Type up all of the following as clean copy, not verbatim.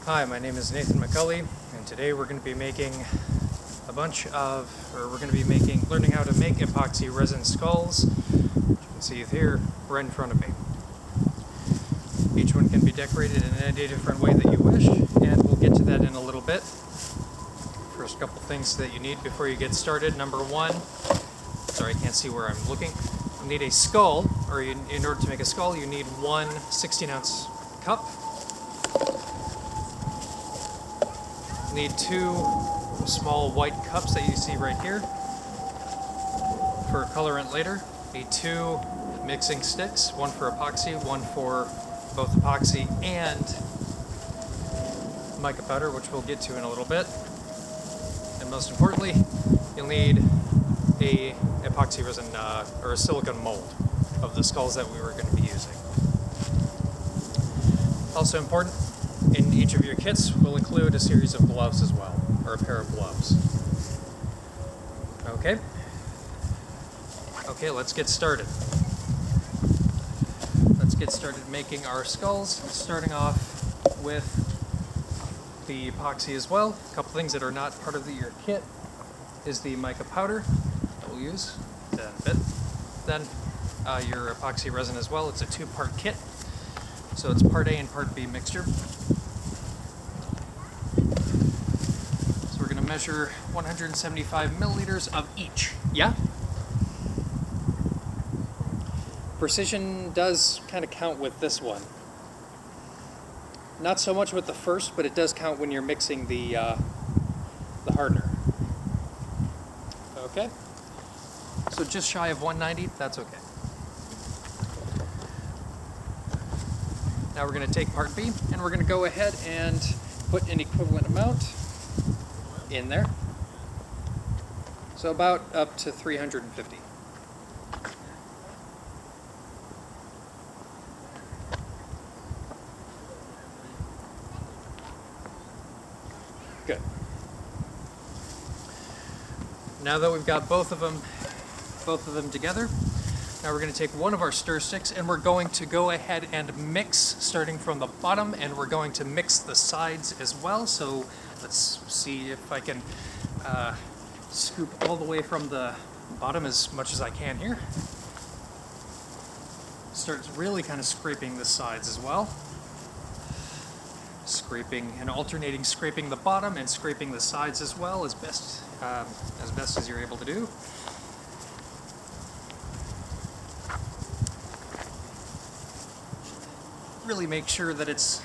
Hi, my name is Nathan McCully, and today we're going to be making learning how to make epoxy resin skulls. As you can see here, right in front of me. Each one can be decorated in any different way that you wish, and we'll get to that in a little bit. First couple things that you need before you get started. Number one, sorry I can't see where I'm looking. You need a skull, in order to make a skull you need one 16-ounce cup. Need two small white cups that you see right here for colorant later. Need two mixing sticks, one for epoxy, one for both epoxy and mica powder, which we'll get to in a little bit. And most importantly, you'll need a epoxy resin or a silicone mold of the skulls that we were going to be using. Also important, in each of your kits will include a series of gloves as well, or a pair of gloves. Okay, let's get started. Let's get started making our skulls, starting off with the epoxy as well. A couple things that are not part of your kit is the mica powder that we'll use in a bit. Then your epoxy resin as well. It's a two-part kit, so it's part A and part B mixture. Measure 175 milliliters of each. Yeah? Precision does kind of count with this one. Not so much with the first, but it does count when you're mixing the hardener. Okay? So just shy of 190, that's okay. Now we're going to take part B, and we're going to go ahead and put an equivalent amount in there. So about up to 350. Good. Now that we've got both of them together, now we're going to take one of our stir sticks and we're going to go ahead and mix starting from the bottom, and we're going to mix the sides as well. So let's see if I can scoop all the way from the bottom as much as I can here. Starts really kind of scraping the sides as well. Scraping and alternating, scraping the bottom and scraping the sides as well as best as you're able to do. Really make sure that it's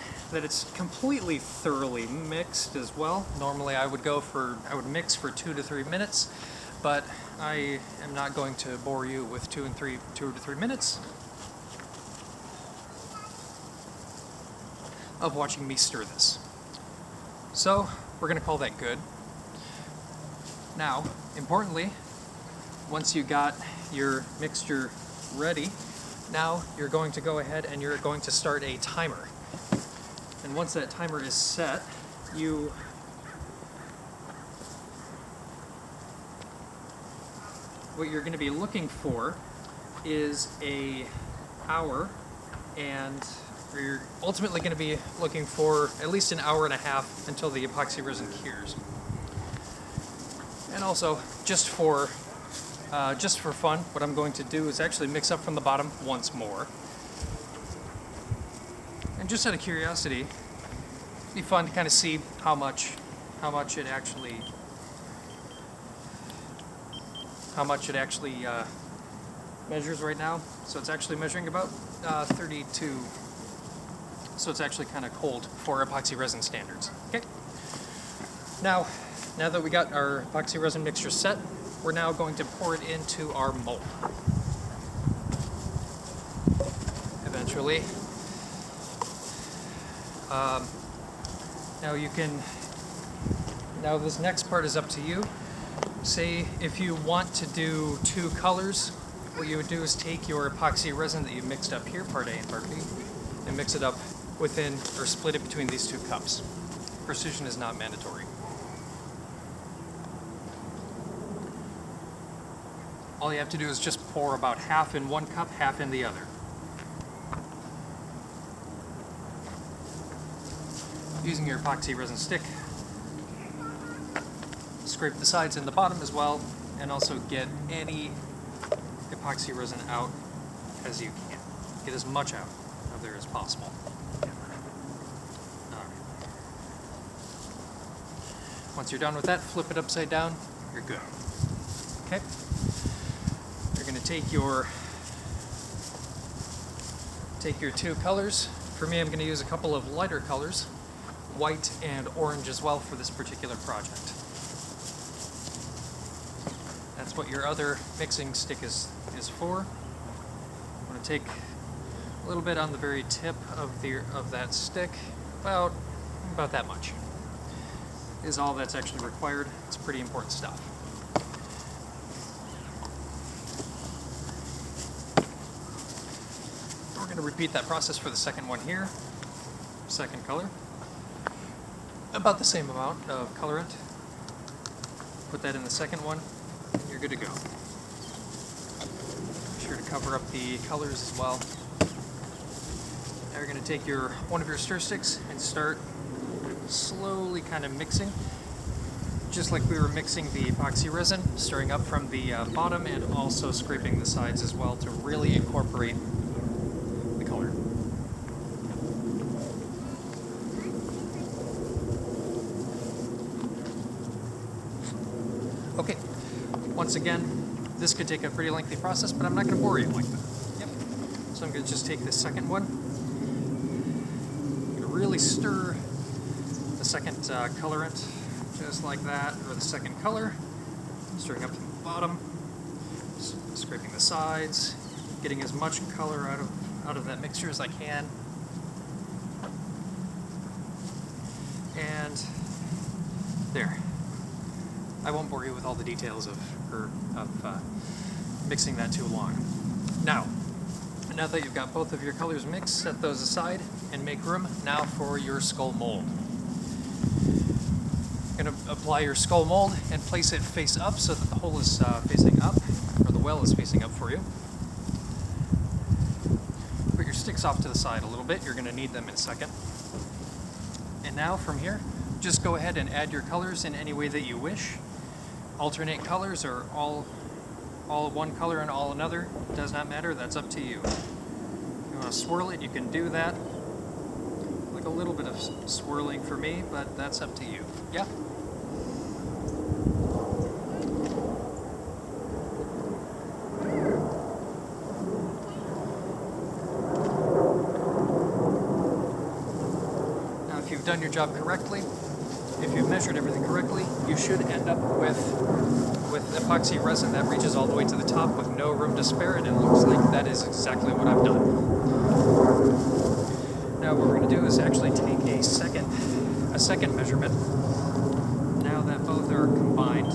completely thoroughly mixed as well. Normally I would mix for 2 to 3 minutes, but I am not going to bore you with 2 to 3 minutes of watching me stir this. So we're going to call that good. Now, importantly, once you got your mixture ready, now you're going to go ahead and you're going to start a timer. And once that timer is set, what you're going to be looking for is an hour, or you're ultimately going to be looking for at least an hour and a half until the epoxy resin cures. And also, just for fun, what I'm going to do is actually mix up from the bottom once more. And just out of curiosity, it'd be fun to kind of see how much it actually measures right now. So it's actually measuring about 32. So it's actually kind of cold for epoxy resin standards. Okay. Now that we got our epoxy resin mixture set, we're now going to pour it into our mold. Eventually. Now this next part is up to you. Say if you want to do 2 colors, what you would do is take your epoxy resin that you mixed up here, part A and part B, and mix it up within, or split it between these 2 cups. Precision is not mandatory. All you have to do is just pour about half in one cup, half in the other. using your epoxy resin stick, scrape the sides and the bottom as well, and also get any epoxy resin out as you can. Get as much out of there as possible. Alright. Once you're done with that, flip it upside down, you're good. Okay? You're going to take your two colors. For me, I'm going to use a couple of lighter colors, white and orange as well for this particular project. That's what your other mixing stick is for. I'm going to take a little bit on the very tip of that stick, about that much. Is all that's actually required. It's pretty important stuff. We're going to repeat that process for the second one here. Second color. About the same amount of colorant. Put that in the second one, and you're good to go. Be sure to cover up the colors as well. Now you're going to take one of your stir sticks and start slowly kind of mixing, just like we were mixing the epoxy resin, stirring up from the bottom and also scraping the sides as well to really incorporate the color. Okay, once again, this could take a pretty lengthy process, but I'm not going to bore you like that. Yep. So I'm going to just take this second one, I'm going to really stir the second colorant, just like that, or the second color, stirring up from the bottom, scraping the sides, getting as much color out of that mixture as I can, and there. I won't bore you with all the details of mixing that too long. Now that you've got both of your colors mixed, set those aside and make room now for your skull mold. You're going to apply your skull mold and place it face up so that the hole is facing up, or the well is facing up for you. Put your sticks off to the side a little bit. You're going to need them in a second. And now from here, just go ahead and add your colors in any way that you wish. Alternate colors or all one color and all another, does not matter, that's up to you. If you want to swirl it, you can do that. Like a little bit of swirling for me, but that's up to you. Yeah? Now if you've done your job correctly, if you've measured everything correctly, you should end up with epoxy resin that reaches all the way to the top with no room to spare, and it looks like that is exactly what I've done. Now what we're going to do is actually take a second measurement, now that both are combined.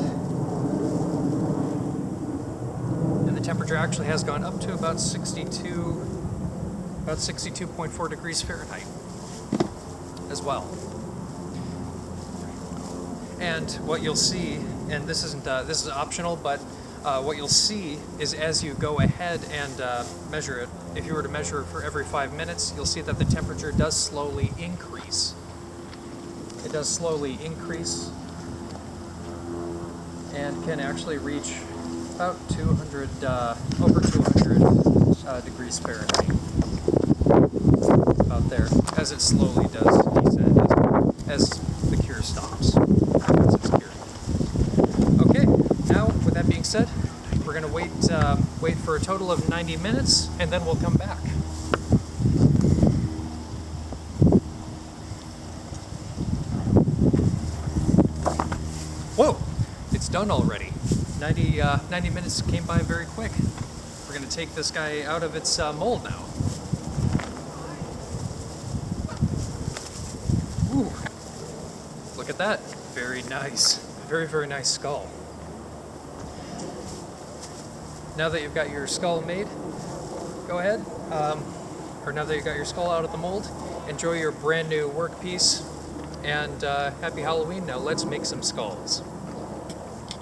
And the temperature actually has gone up to about 62.4 degrees Fahrenheit as well. And what you'll see, and this is optional, but what you'll see is as you go ahead and measure it, if you were to measure it for every 5 minutes, you'll see that the temperature does slowly increase. It does slowly increase and can actually reach about over 200 degrees Fahrenheit. About there, as it slowly does, he said, as the cure stops. Okay, now with that being said, we're going to wait for a total of 90 minutes, and then we'll come back. Whoa, it's done already. 90 minutes came by very quick. We're going to take this guy out of its mold now. Ooh, look at that. Very nice. Very, very nice skull. Now that you've got your skull made, go ahead, or now that you've got your skull out of the mold, enjoy your brand new workpiece, and happy Halloween. Now let's make some skulls.